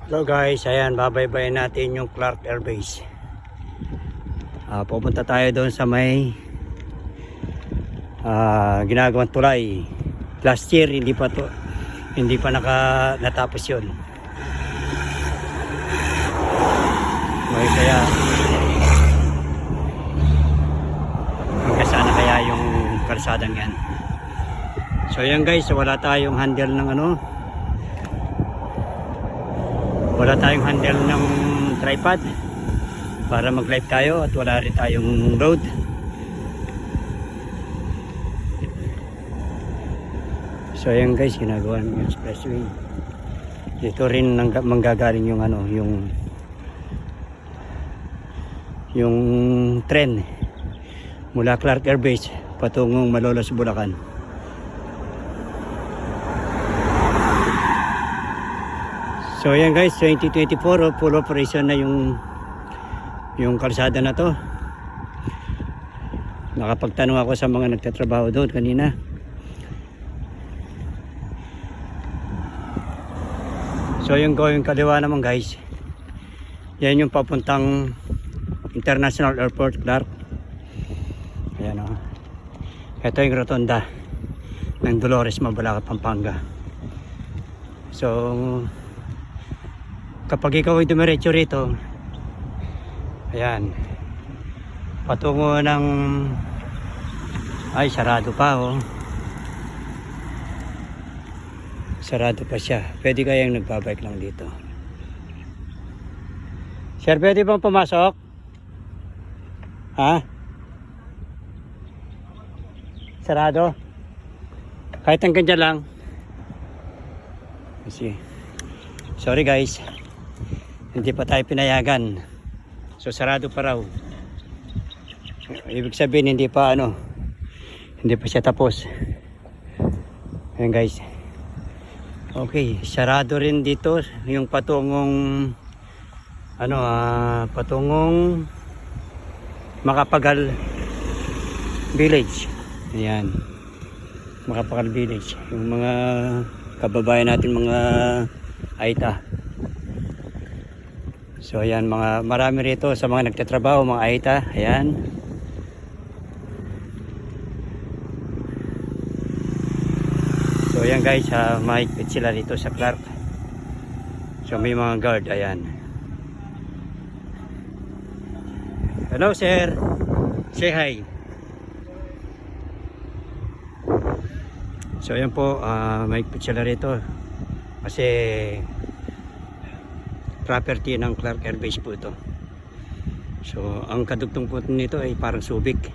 Hello guys, ayan, babaybayin natin yung Clark Air Base. Pupunta tayo doon sa may ginagawang tulay. Last year hindi pa natapos yun. Okay, kaya hanggang sana kaya yung kalsadang yan. So ayan guys, wala tayong handle ng wala tayong handle ng tripod para mag live tayo, at wala rin tayong load. So ayan guys, ginagawa ng expressway. Dito rin manggagaling yung tren mula Clark Air Base patungong Malolos, Bulacan. So ayan guys, 2024 full operation na yung kalsada na to. Nakapagtanong ako sa mga nagtatrabaho doon kanina. So yung going kaliwa naman guys, yan yung papuntang International Airport Clark. Ayan o. Ito yung rotonda ng Dolores, Mabalacat, Pampanga. So kapag ikaw ay dumiretso rito, ayan, patungo ng sarado pa sarado pa siya. Pwede kayang nagbabike lang dito. Sir, pwede bang pumasok? Ha? Sarado? Kahit hanggang dyan lang. Kasi sorry guys, hindi pa tayo pinayagan. So sarado pa raw. Ibig sabihin hindi pa siya tapos. Ayan guys. Okay, sarado rin dito yung patungong patungong Makapagal Village. Ayan. Makapagal Village. Yung mga kababayan natin, mga Aita. So ayan, marami rito sa mga nagtatrabaho, mga Aita. Ayan. So ayan guys, mahigpit sila dito sa Clark. So may mga guard, ayan. Hello sir, say hi. So ayan po, mahigpit sila rito kasi property ng Clark Air Base po ito. So ang kadugtong po nito ay parang Subic.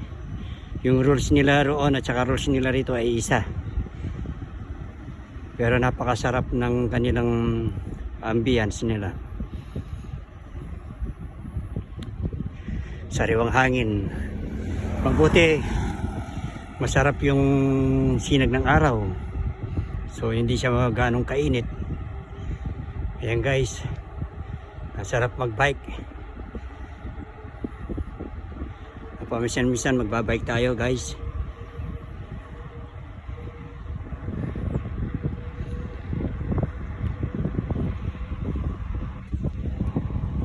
Yung rules nila roon at saka rules nila rito ay isa. Pero napakasarap ng kanilang ambience nila. Sariwang hangin. Mabuti, masarap yung sinag ng araw. So hindi siya ganong kainit. Ayan guys, masarap magbike. Minsan magbabike tayo guys.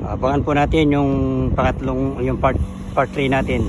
Abangan po natin yung part 3 natin.